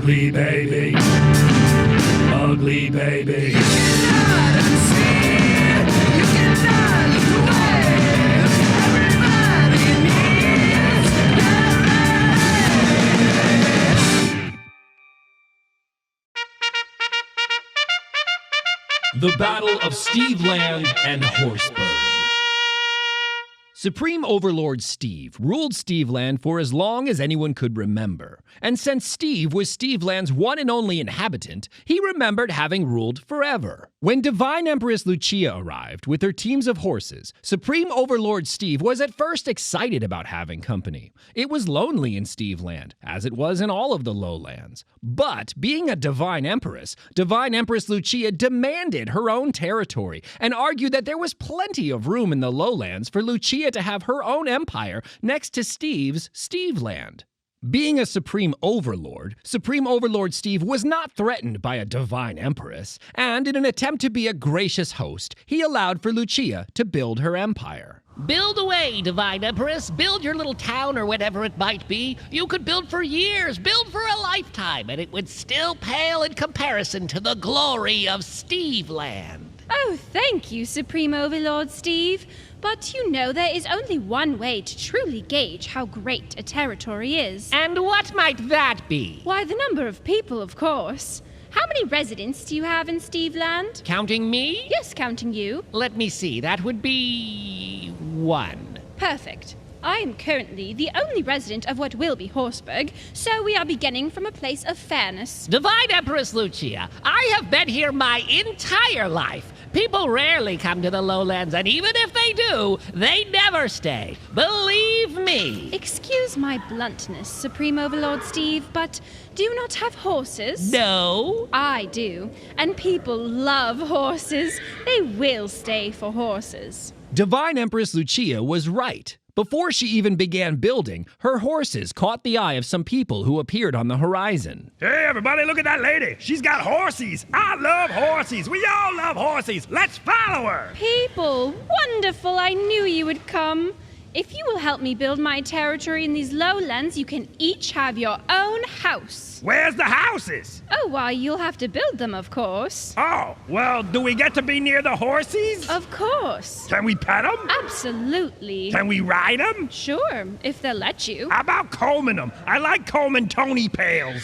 Ugly baby. Ugly baby. The Battle of Steveland and Horseburg. Supreme Overlord Steve ruled Steveland for as long as anyone could remember. And since Steve was Steveland's one and only inhabitant, he remembered having ruled forever. When Divine Empress Lucia arrived with her teams of horses, Supreme Overlord Steve was at first excited about having company. It was lonely in Steveland, as it was in all of the lowlands. But being a Divine Empress Lucia demanded her own territory and argued that there was plenty of room in the lowlands for Lucia to have her own empire next to Steve's Steveland. Being a Supreme Overlord Steve was not threatened by a Divine Empress, and in an attempt to be a gracious host, he allowed for Lucia to build her empire. Build away, Divine Empress. Build your little town or whatever it might be. You could build for years, build for a lifetime, and it would still pale in comparison to the glory of Steveland. Oh, thank you, Supreme Overlord Steve. But you know there is only one way to truly gauge how great a territory is. And what might that be? Why, the number of people, of course. How many residents do you have in Steveland? Counting me? Yes, counting you. Let me see, that would be 1. Perfect. I am currently the only resident of what will be Horseburg, so we are beginning from a place of fairness. Divine Empress Lucia, I have been here my entire life. People rarely come to the lowlands, and even if they do, they never stay. Believe me. Excuse my bluntness, Supreme Overlord Steve, but do you not have horses? No. I do, and people love horses. They will stay for horses. Divine Empress Lucia was right. Before she even began building, her horses caught the eye of some people who appeared on the horizon. Hey, everybody, look at that lady. She's got horses. I love horses. We all love horses. Let's follow her. People, wonderful. I knew you would come. If you will help me build my territory in these lowlands, you can each have your own house. Where's the houses? Oh, why, you'll have to build them, of course. Oh, well, do we get to be near the horses? Of course. Can we pet them? Absolutely. Can we ride them? Sure, if they'll let you. How about combing them? I like combing Tony pails.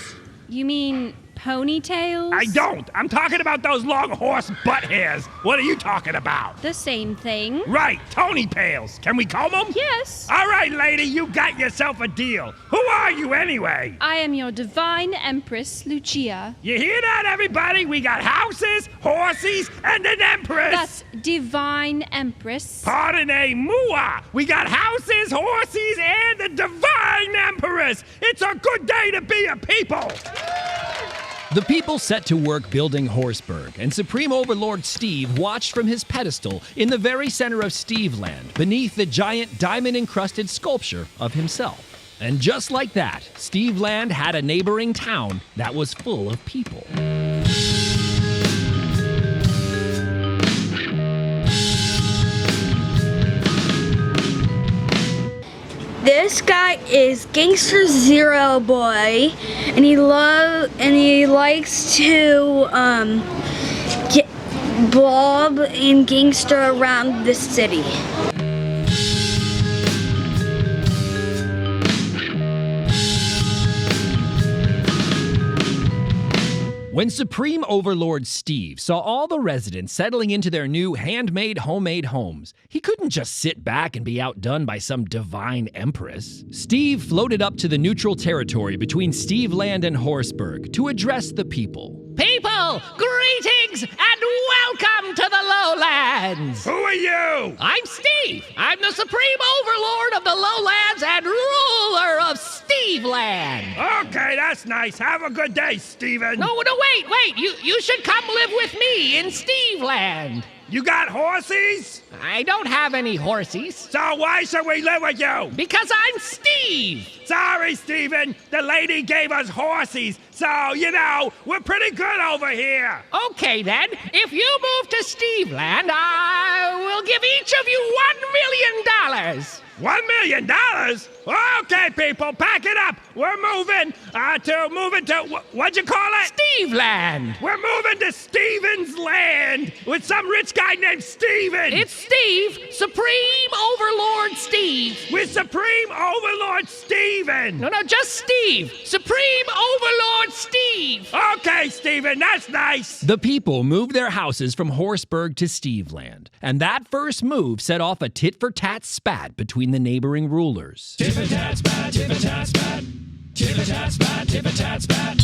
You mean ponytails? I don't. I'm talking about those long horse butt hairs. What are you talking about? The same thing. Right, Tony pails. Can we comb them? Yes. All right, lady, you got yourself a deal. Who are you anyway? I am your Divine Empress, Lucia. You hear that, everybody? We got houses, horses, and an empress. That's Divine Empress. Pardonnez-moi. We got houses, horses, and the Divine Empress. It's a good day to be a people. The people set to work building Horseburg, and Supreme Overlord Steve watched from his pedestal in the very center of Steveland, beneath the giant diamond-encrusted sculpture of himself. And just like that, Steveland had a neighboring town that was full of people. This guy is Gangster Zero Boy, and he likes to get blob and gangster around the city. When Supreme Overlord Steve saw all the residents settling into their new handmade, homemade homes, he couldn't just sit back and be outdone by some divine empress. Steve floated up to the neutral territory between Steveland and Horseburg to address the people. People, greetings and welcome to the lowlands. Who are you? I'm Steve. I'm the Supreme Overlord of the lowlands and ruler of Steveland. Okay, that's nice. Have a good day, Steven. No, wait. You should come live with me in Steveland. You got horses? I don't have any horses. So why should we live with you? Because I'm Steve. Sorry, Steven. The lady gave us horses. So, we're pretty good over here. Okay, then. If you move to Steveland, I will give each of you $1 million. $1 million? Okay, people, pack it up. We're moving to what'd you call it? Steveland! We're moving to Steven's land with some rich guy named Steven. It's Steve, Supreme Overlord Steve. With Supreme Overlord Steven. No, just Steve. Supreme Overlord Steve. Okay, Steven, that's nice. The people moved their houses from Horseburg to Steveland, and that first move set off a tit-for-tat spat between the neighboring rulers. Tit-for-tat spat, tit-for-tat spat. Tit-for-tat spat, tit-for-tat spat.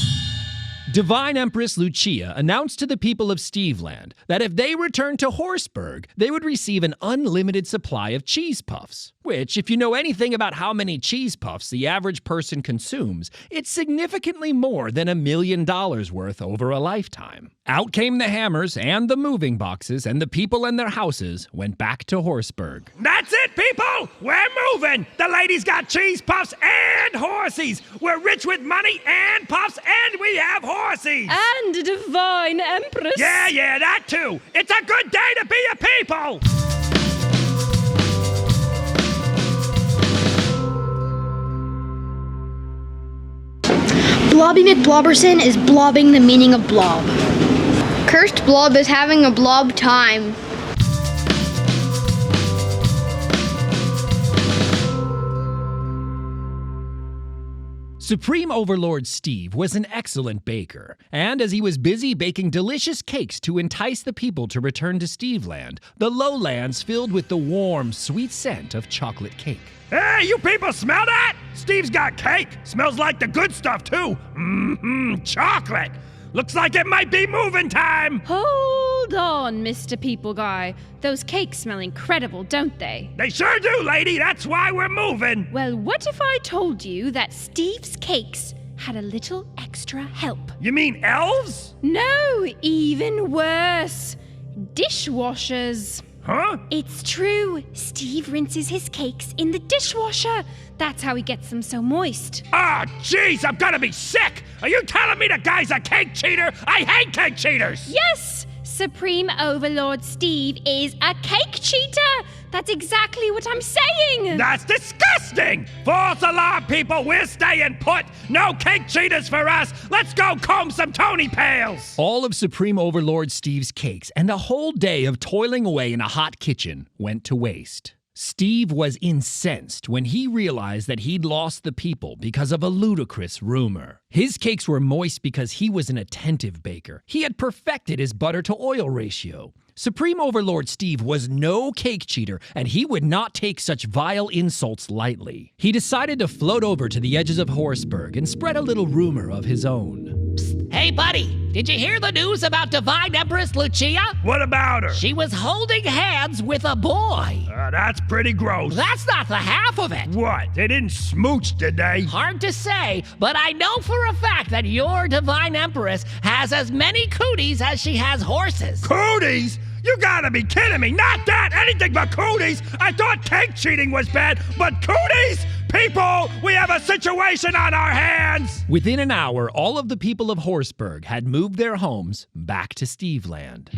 Divine Empress Lucia announced to the people of Steveland that if they returned to Horseburg, they would receive an unlimited supply of cheese puffs, which, if you know anything about how many cheese puffs the average person consumes, it's significantly more than $1 million worth over a lifetime. Out came the hammers and the moving boxes, and the people and their houses went back to Horseburg. That's it, people! We're moving! The ladies got cheese puffs and horsies! We're rich with money and puffs, and we have horsies! And a divine empress. Yeah, that too! It's a good day to be a people! Blobby McBlobberson is blobbing the meaning of blob. Cursed Blob is having a blob time. Supreme Overlord Steve was an excellent baker, and as he was busy baking delicious cakes to entice the people to return to Steveland, the lowlands filled with the warm, sweet scent of chocolate cake. Hey, you people smell that? Steve's got cake. Smells like the good stuff, too. Chocolate. Looks like it might be moving time. Hold on, Mr. People Guy. Those cakes smell incredible, don't they? They sure do, lady. That's why we're moving. Well, what if I told you that Steve's cakes had a little extra help? You mean elves? No, even worse. Dishwashers. Huh? It's true. Steve rinses his cakes in the dishwasher. That's how he gets them so moist. Ah, jeez, I'm gonna be sick. Are you telling me the guy's a cake cheater? I hate cake cheaters. Yes! Supreme Overlord Steve is a cake cheater. That's exactly what I'm saying. That's disgusting. False alarm, people. We're staying put. No cake cheaters for us. Let's go comb some Tony pails. All of Supreme Overlord Steve's cakes and a whole day of toiling away in a hot kitchen went to waste. Steve was incensed when he realized that he'd lost the people because of a ludicrous rumor. His cakes were moist because he was an attentive baker. He had perfected his butter-to-oil ratio. Supreme Overlord Steve was no cake cheater, and he would not take such vile insults lightly. He decided to float over to the edges of Horseburg and spread a little rumor of his own. Psst. Hey, buddy, did you hear the news about Divine Empress Lucia? What about her? She was holding hands with a boy. That's pretty gross. That's not the half of it. What? They didn't smooch, did they? Hard to say, but I know for a fact that your Divine Empress has as many cooties as she has horses. Cooties? You gotta be kidding me. Not that. Anything but cooties. I thought cake cheating was bad, but cooties? People, we have a situation on our hands. Within an hour, all of the people of Horseburg had moved their homes back to Steveland.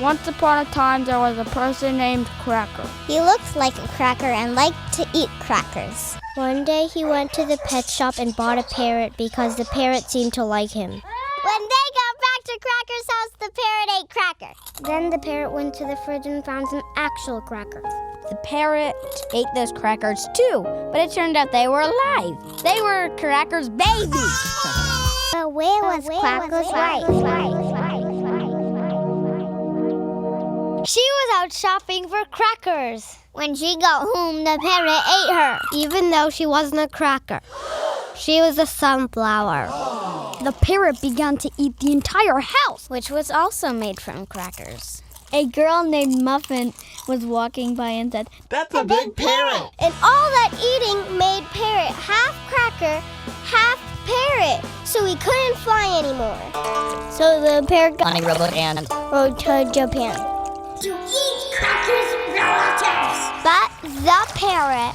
Once upon a time, there was a person named Cracker. He looked like a cracker and liked to eat crackers. One day he went to the pet shop and bought a parrot because the parrot seemed to like him. When they got back to Cracker's house, the parrot ate Cracker. Then the parrot went to the fridge and found some actual crackers. The parrot ate those crackers too, but it turned out they were alive. They were Cracker's babies. But where was Cracker's wife? She was out shopping for crackers. When she got home, the parrot ate her, even though she wasn't a cracker. She was a sunflower. The parrot began to eat the entire house, which was also made from crackers. A girl named Muffin was walking by and said, "That's a big parrot!" And all that eating made Parrot half cracker, half parrot, so he couldn't fly anymore. So the parrot got on a rowboat and rode to Japan to eat Cracker's relatives. But the parrot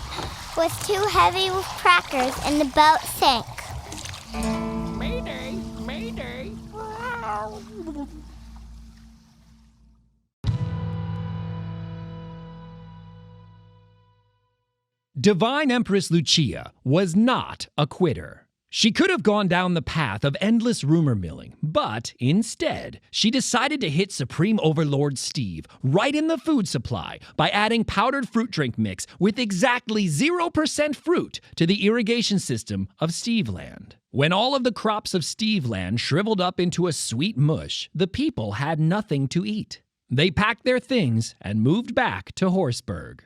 was too heavy with crackers and the boat sank. Mayday, mayday. Divine Empress Lucia was not a quitter. She could have gone down the path of endless rumor milling, but instead, she decided to hit Supreme Overlord Steve right in the food supply by adding powdered fruit drink mix with exactly 0% fruit to the irrigation system of Steveland. When all of the crops of Steveland shriveled up into a sweet mush, the people had nothing to eat. They packed their things and moved back to Horseburg.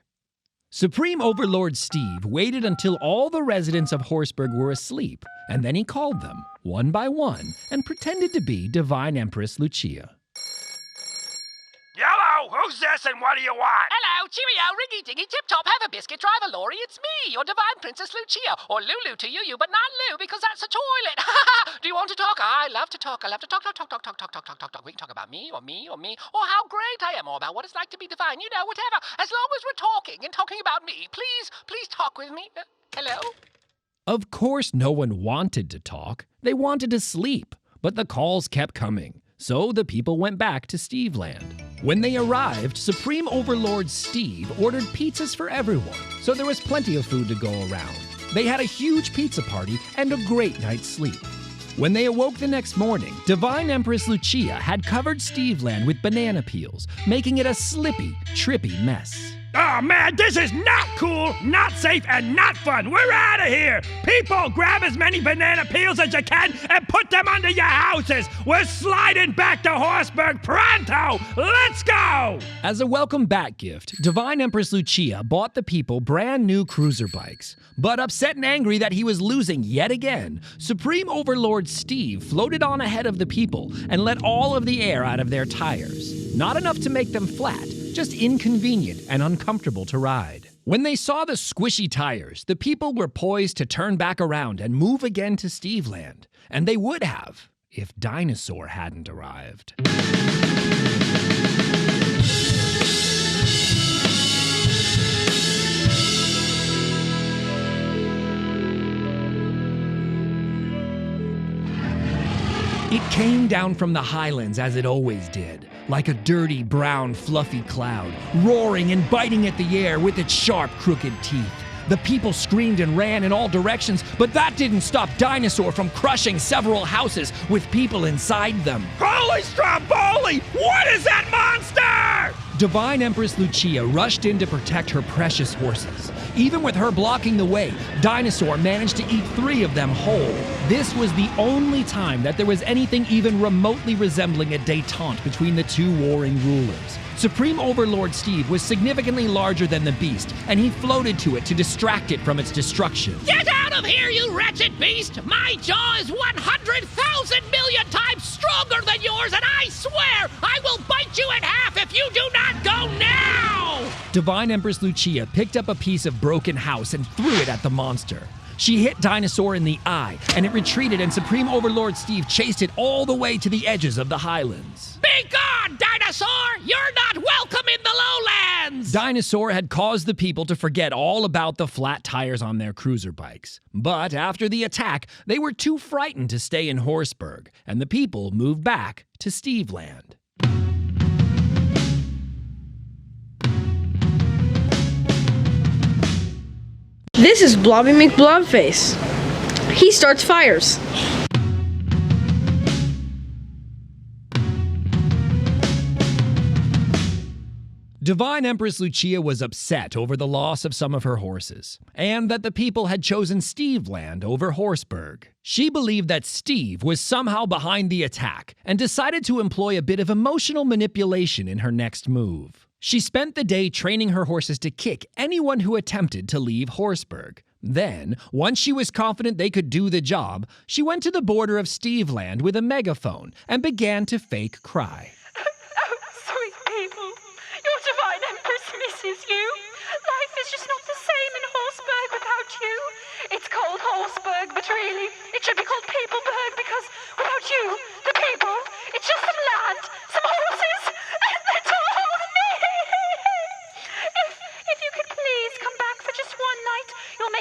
Supreme Overlord Steve waited until all the residents of Horseburg were asleep, and then he called them, one by one, and pretended to be Divine Empress Lucia. Hello, who's this and what do you want? Hello, cheerio, ringy dingy tip top, have a biscuit, drive a lorry, it's me, your divine princess Lucia, or Lulu to you, but not Lou because that's a toilet. Do you want to talk? I love to talk. We can talk about me, or how great I am, or about what it's like to be divine, you know, whatever. As long as we're talking and talking about me, please talk with me. Hello? Of course, no one wanted to talk. They wanted to sleep, but the calls kept coming. So the people went back to Steveland. When they arrived, Supreme Overlord Steve ordered pizzas for everyone, so there was plenty of food to go around. They had a huge pizza party and a great night's sleep. When they awoke the next morning, Divine Empress Lucia had covered Steveland with banana peels, making it a slippy, trippy mess. Oh man, this is not cool, not safe, and not fun. We're out of here. People, grab as many banana peels as you can and put them under your houses. We're sliding back to Horseburg pronto. Let's go. As a welcome back gift, Divine Empress Lucia bought the people brand new cruiser bikes. But upset and angry that he was losing yet again, Supreme Overlord Steve floated on ahead of the people and let all of the air out of their tires. Not enough to make them flat, just inconvenient and uncomfortable to ride. When they saw the squishy tires, the people were poised to turn back around and move again to Steveland. And they would have, if Dinosaur hadn't arrived. It came down from the highlands as it always did, like a dirty, brown, fluffy cloud, roaring and biting at the air with its sharp, crooked teeth. The people screamed and ran in all directions, but that didn't stop Dinosaur from crushing several houses with people inside them. Holy Stromboli! What is that monster? Divine Empress Lucia rushed in to protect her precious horses. Even with her blocking the way, Dinosaur managed to eat 3 of them whole. This was the only time that there was anything even remotely resembling a détente between the two warring rulers. Supreme Overlord Steve was significantly larger than the beast, and he floated to it to distract it from its destruction. Get out of here, you wretched beast! My jaw is 100,000 million times stronger than yours, and I swear I will bite you in half if you do not go now! Divine Empress Lucia picked up a piece of broken house and threw it at the monster. She hit Dinosaur in the eye, and it retreated, and Supreme Overlord Steve chased it all the way to the edges of the highlands. Be gone, Dinosaur! You're not welcome in the lowlands! Dinosaur had caused the people to forget all about the flat tires on their cruiser bikes. But after the attack, they were too frightened to stay in Horseburg, and the people moved back to Steveland. This is Blobby McBlobface. He starts fires. Divine Empress Lucia was upset over the loss of some of her horses, and that the people had chosen Steveland over Horseburg. She believed that Steve was somehow behind the attack, and decided to employ a bit of emotional manipulation in her next move. She spent the day training her horses to kick anyone who attempted to leave Horseburg. Then, once she was confident they could do the job, she went to the border of Steveland with a megaphone and began to fake cry. Oh, sweet people, your divine empress misses you. Life is just not the same in Horseburg without you. It's called Horseburg, but really, it should be called Peopleburg because without you, the people, it's just some land, some horses, and that's all me. If you could please come back for just one night, you'll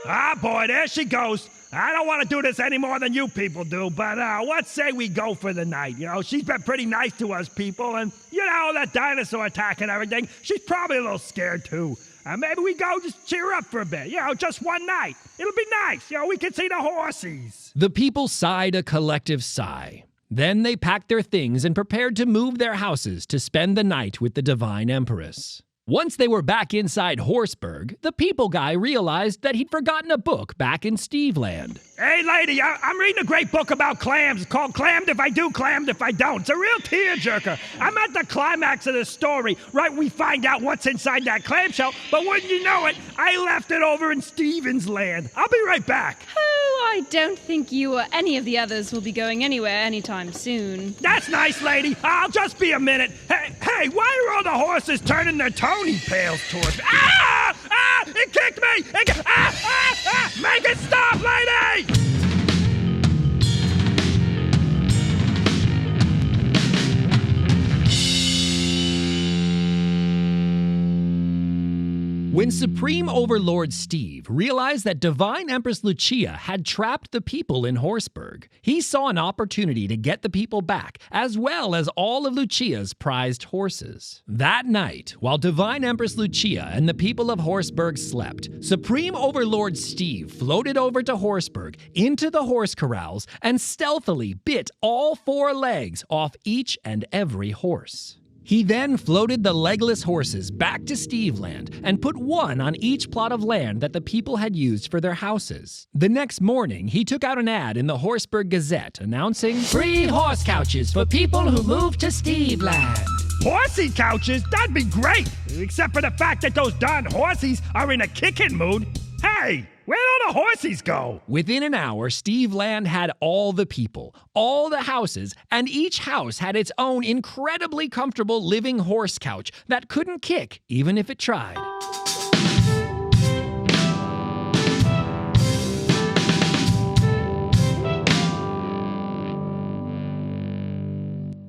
Ah, boy, there she goes. I don't want to do this any more than you people do, but let's say we go for the night. You know, she's been pretty nice to us people, and, you know, that dinosaur attack and everything, she's probably a little scared, too. Maybe we go just cheer up for a bit, you know, just one night. It'll be nice, you know, we can see the horsies. The people sighed a collective sigh. Then they packed their things and prepared to move their houses to spend the night with the Divine Empress. Once they were back inside Horseburg, the people guy realized that he'd forgotten a book back in Steveland. Hey, lady, I'm reading a great book about clams. It's called Clammed If I Do, Clammed If I Don't. It's a real tearjerker. I'm at the climax of the story, right? We find out what's inside that clamshell, but wouldn't you know it, I left it over in Steven's land. I'll be right back. Oh, I don't think you or any of the others will be going anywhere anytime soon. That's nice, lady. I'll just be a minute. Hey, why are all the horses turning their Tony pails towards me? Ah! Ah! It kicked me! Make it stop, lady! When Supreme Overlord Steve realized that Divine Empress Lucia had trapped the people in Horseburg, he saw an opportunity to get the people back, as well as all of Lucia's prized horses. That night, while Divine Empress Lucia and the people of Horseburg slept, Supreme Overlord Steve floated over to Horseburg, into the horse corrals, and stealthily bit all 4 legs off each and every horse. He then floated the legless horses back to Steveland and put one on each plot of land that the people had used for their houses. The next morning, he took out an ad in the Horseburg Gazette announcing, "Free horse couches for people who move to Steveland." Horsey couches? That'd be great! Except for the fact that those darn horsies are in a kicking mood. Hey, where'd all the horsies go? Within an hour, Steveland had all the people, all the houses, and each house had its own incredibly comfortable living horse couch that couldn't kick even if it tried.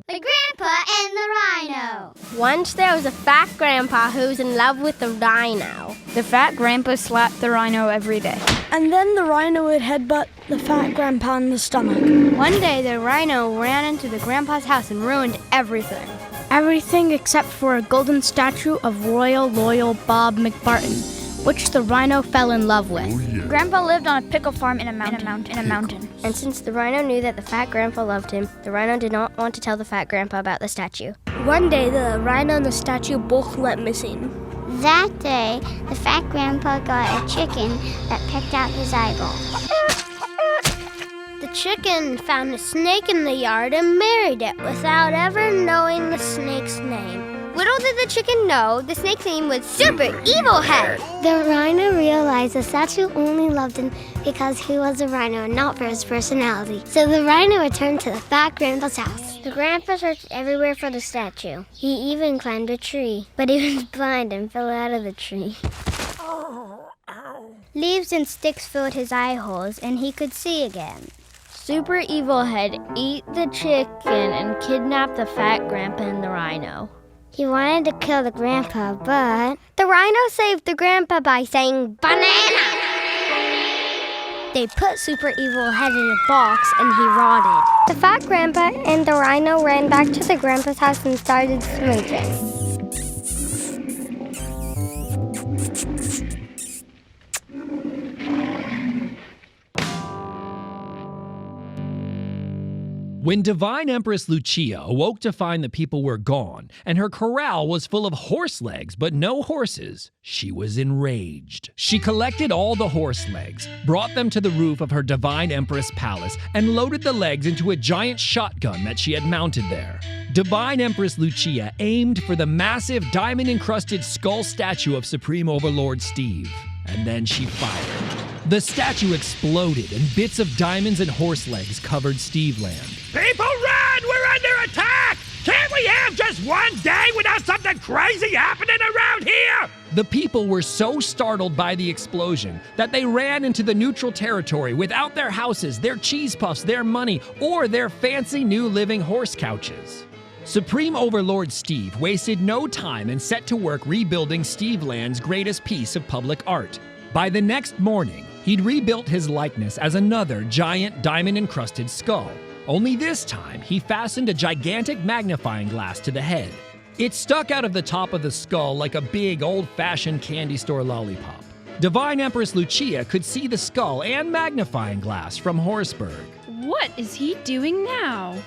The Grandpa and the Rhino. Once there was a fat grandpa who was in love with the rhino. The fat grandpa slapped the rhino every day. And then the rhino would headbutt the fat grandpa in the stomach. One day, the rhino ran into the grandpa's house and ruined everything. Everything except for a golden statue of Royal Loyal Bob McBarton, which the rhino fell in love with. Oh, yeah. Grandpa lived on a pickle farm in a mountain. And since the rhino knew that the fat grandpa loved him, the rhino did not want to tell the fat grandpa about the statue. One day, the rhino and the statue both went missing. That day, the fat grandpa got a chicken that picked out his eyeball. The chicken found a snake in the yard and married it without ever knowing the snake's name. Little did the chicken know, the snake's name was Super Evil Head. The rhino realized the statue only loved him because he was a rhino and not for his personality. So the rhino returned to the fat grandpa's house. The grandpa searched everywhere for the statue. He even climbed a tree, but he was blind and fell out of the tree. Leaves and sticks filled his eye holes and he could see again. Super Evil Head ate the chicken and kidnapped the fat grandpa and the rhino. He wanted to kill the grandpa, but the rhino saved the grandpa by saying, "Banana!" They put Super Evil Head in a box and he rotted. The fat grandpa and the rhino ran back to the grandpa's house and started smooching. When Divine Empress Lucia awoke to find the people were gone, and her corral was full of horse legs but no horses, she was enraged. She collected all the horse legs, brought them to the roof of her Divine Empress palace, and loaded the legs into a giant shotgun that she had mounted there. Divine Empress Lucia aimed for the massive diamond-encrusted skull statue of Supreme Overlord Steve, and then she fired. The statue exploded, and bits of diamonds and horse legs covered Steveland. People run! We're under attack! Can't we have just one day without something crazy happening around here? The people were so startled by the explosion that they ran into the neutral territory without their houses, their cheese puffs, their money, or their fancy new living horse couches. Supreme Overlord Steve wasted no time and set to work rebuilding Steveland's greatest piece of public art. By the next morning, He'd rebuilt his likeness as another giant diamond-encrusted skull. Only this time, he fastened a gigantic magnifying glass to the head. It stuck out of the top of the skull like a big, old-fashioned candy store lollipop. Divine Empress Lucia could see the skull and magnifying glass from Horseburg. What is he doing now?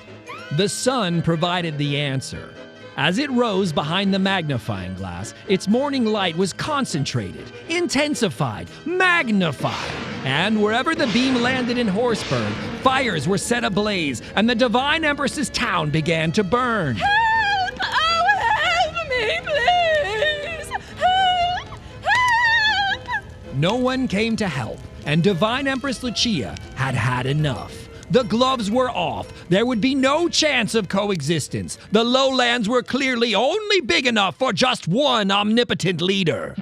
The sun provided the answer. As it rose behind the magnifying glass, its morning light was concentrated, intensified, magnified. And wherever the beam landed in Horseburg, fires were set ablaze, and the Divine Empress's town began to burn. Help! Oh, help me, please! Help! Help! No one came to help, and Divine Empress Lucia had had enough. The gloves were off. There would be no chance of coexistence. The lowlands were clearly only big enough for just one omnipotent leader.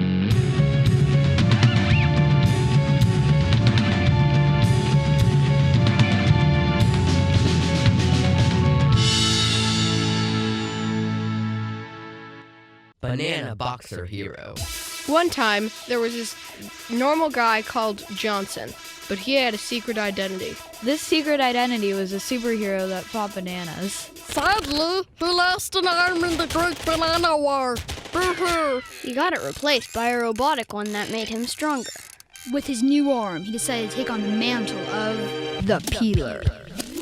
Banana boxer hero. One time, there was this normal guy called Johnson, but he had a secret identity. This secret identity was a superhero that fought bananas. Sadly, he lost an arm in the Great Banana War. He got it replaced by a robotic one that made him stronger. With his new arm, he decided to take on the mantle of the Peeler.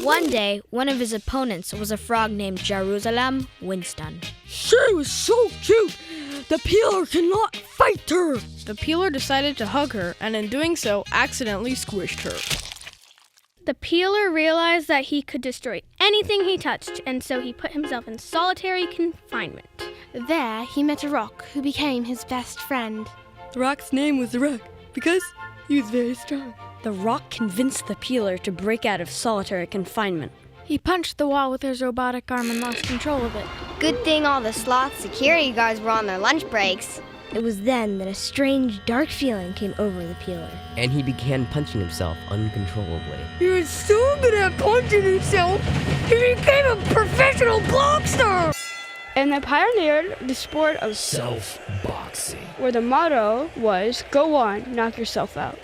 One day, one of his opponents was a frog named Jerusalem Winston. She was so cute, the Peeler cannot fight her. The Peeler decided to hug her, and in doing so, accidentally squished her. The Peeler realized that he could destroy anything he touched, and so he put himself in solitary confinement. There, he met a rock who became his best friend. The rock's name was the Rock because he was very strong. The rock convinced the Peeler to break out of solitary confinement. He punched the wall with his robotic arm and lost control of it. Good thing all the sloth security guards were on their lunch breaks. It was then that a strange, dark feeling came over the Peeler. And he began punching himself uncontrollably. He was so good at punching himself, he became a professional boxer! And they pioneered the sport of self-boxing, where the motto was, go on, knock yourself out.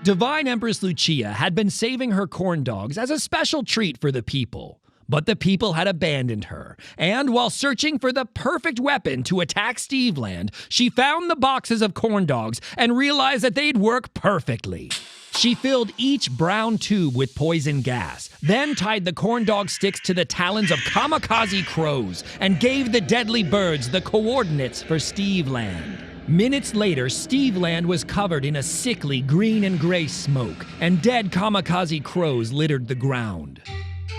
Divine Empress Lucia had been saving her corn dogs as a special treat for the people. But the people had abandoned her, and while searching for the perfect weapon to attack Steveland, she found the boxes of corn dogs and realized that they'd work perfectly. She filled each brown tube with poison gas, then tied the corn dog sticks to the talons of kamikaze crows and gave the deadly birds the coordinates for Steveland. Minutes later, Steveland was covered in a sickly green and gray smoke, and dead kamikaze crows littered the ground.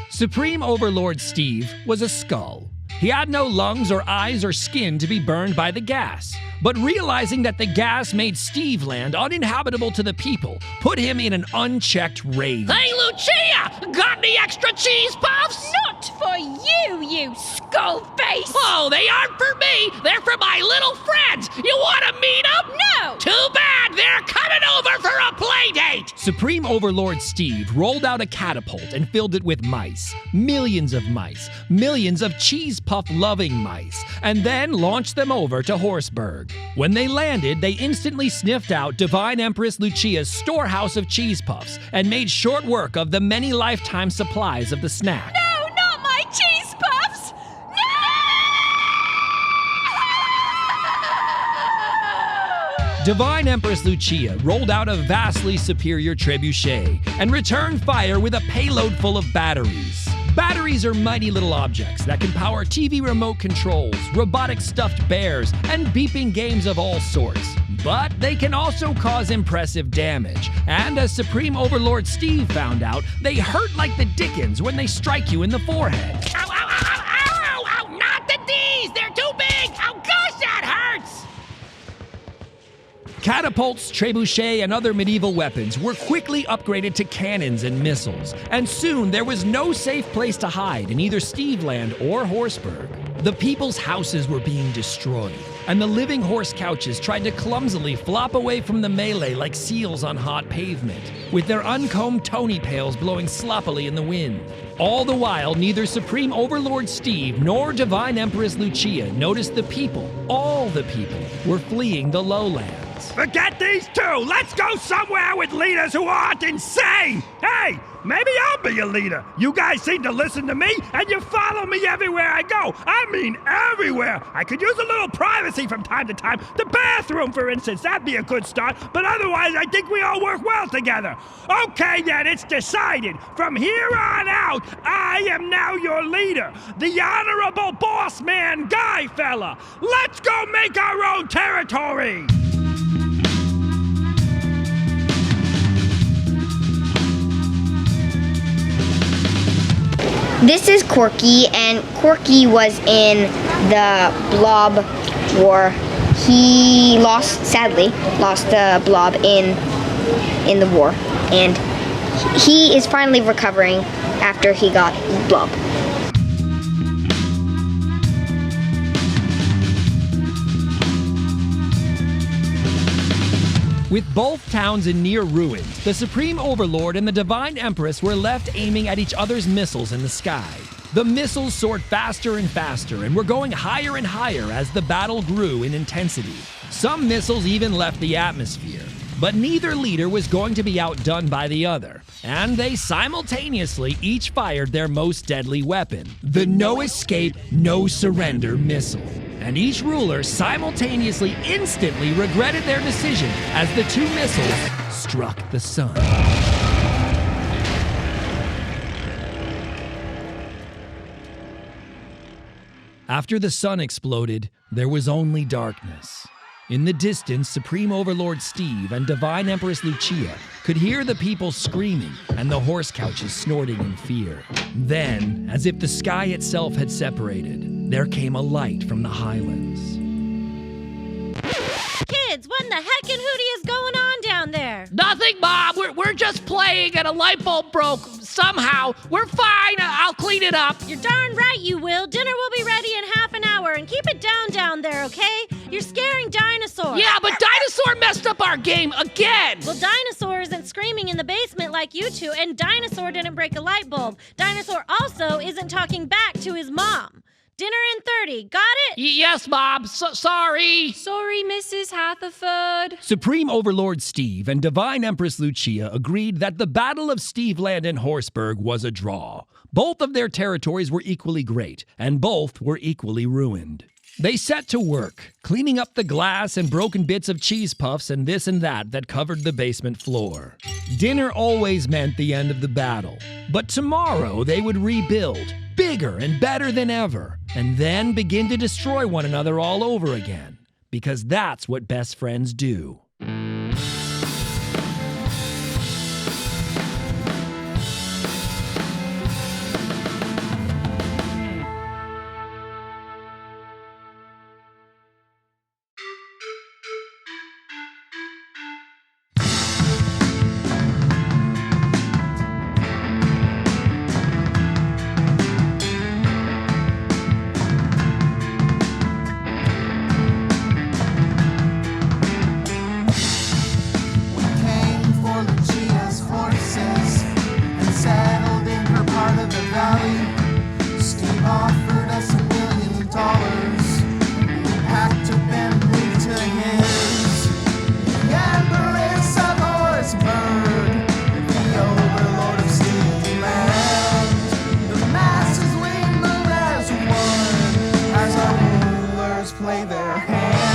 Supreme Overlord Steve was a skull. He had no lungs or eyes or skin to be burned by the gas. But realizing that the gas made Steveland uninhabitable to the people put him in an unchecked rage. Hey, Lucia! Got any extra cheese puffs? Not for you, you skull face! Oh, they aren't for me! They're for my little friends! You want to meet them? No! Too bad! They're coming over for a play date! Supreme Overlord Steve rolled out a catapult and filled it with mice. Millions of mice. Millions of cheese puff-loving mice. And then launched them over to Horseburg. When they landed, they instantly sniffed out Divine Empress Lucia's storehouse of cheese puffs and made short work of the many lifetime supplies of the snack. No, not my cheese puffs! No! Divine Empress Lucia rolled out a vastly superior trebuchet and returned fire with a payload full of batteries. Batteries are mighty little objects that can power TV remote controls, robotic stuffed bears, and beeping games of all sorts. But they can also cause impressive damage. And as Supreme Overlord Steve found out, they hurt like the dickens when they strike you in the forehead. Ow, ow, ow, ow, ow, ow, not the D's! They're too big! Oh gosh, that hurts! Catapults, trebuchet, and other medieval weapons were quickly upgraded to cannons and missiles, and soon there was no safe place to hide in either Steveland or Horseburg. The people's houses were being destroyed, and the living horse couches tried to clumsily flop away from the melee like seals on hot pavement, with their uncombed Tony pails blowing sloppily in the wind. All the while, neither Supreme Overlord Steve nor Divine Empress Lucia noticed the people, all the people, were fleeing the lowlands. Forget these two! Let's go somewhere with leaders who aren't insane! Hey, maybe I'll be a leader. You guys seem to listen to me, and you follow me everywhere I go. I mean everywhere. I could use a little privacy from time to time. The bathroom, for instance, that'd be a good start, but otherwise I think we all work well together. Okay then, it's decided. From here on out, I am now your leader, the Honorable Boss Man Guy fella. Let's go make our own territory! This is Corky, and Corky was in the Blob War. He sadly lost the Blob in the war, and he is finally recovering after he got Blob. With both towns in near ruins, the Supreme Overlord and the Divine Empress were left aiming at each other's missiles in the sky. The missiles soared faster and faster and were going higher and higher as the battle grew in intensity. Some missiles even left the atmosphere. But neither leader was going to be outdone by the other, and they simultaneously each fired their most deadly weapon, the No Escape, No Surrender missile. And each ruler simultaneously instantly regretted their decision as the two missiles struck the sun. After the sun exploded, there was only darkness. In the distance, Supreme Overlord Steve and Divine Empress Lucia could hear the people screaming and the horse couches snorting in fear. Then, as if the sky itself had separated, there came a light from the highlands. Kids, what in the heckin' hootie is going on down there? Nothing, Mom. We're just playing and a light bulb broke. Somehow. We're fine. I'll clean it up. You're darn right you will. Dinner will be ready in half an hour, and keep it down there, okay? You're scaring Dinosaur. Yeah, but Dinosaur messed up our game again. Well, Dinosaur isn't screaming in the basement like you two, and Dinosaur didn't break a light bulb. Dinosaur also isn't talking back to his mom. Dinner in 30, got it? Yes, Mom. Sorry. Sorry, Mrs. Hatherford. Supreme Overlord Steve and Divine Empress Lucia agreed that the Battle of Steveland and Horseburg was a draw. Both of their territories were equally great, and both were equally ruined. They set to work, cleaning up the glass and broken bits of cheese puffs and this and that covered the basement floor. Dinner always meant the end of the battle, but tomorrow they would rebuild, bigger and better than ever, and then begin to destroy one another all over again, because that's what best friends do. play their hand.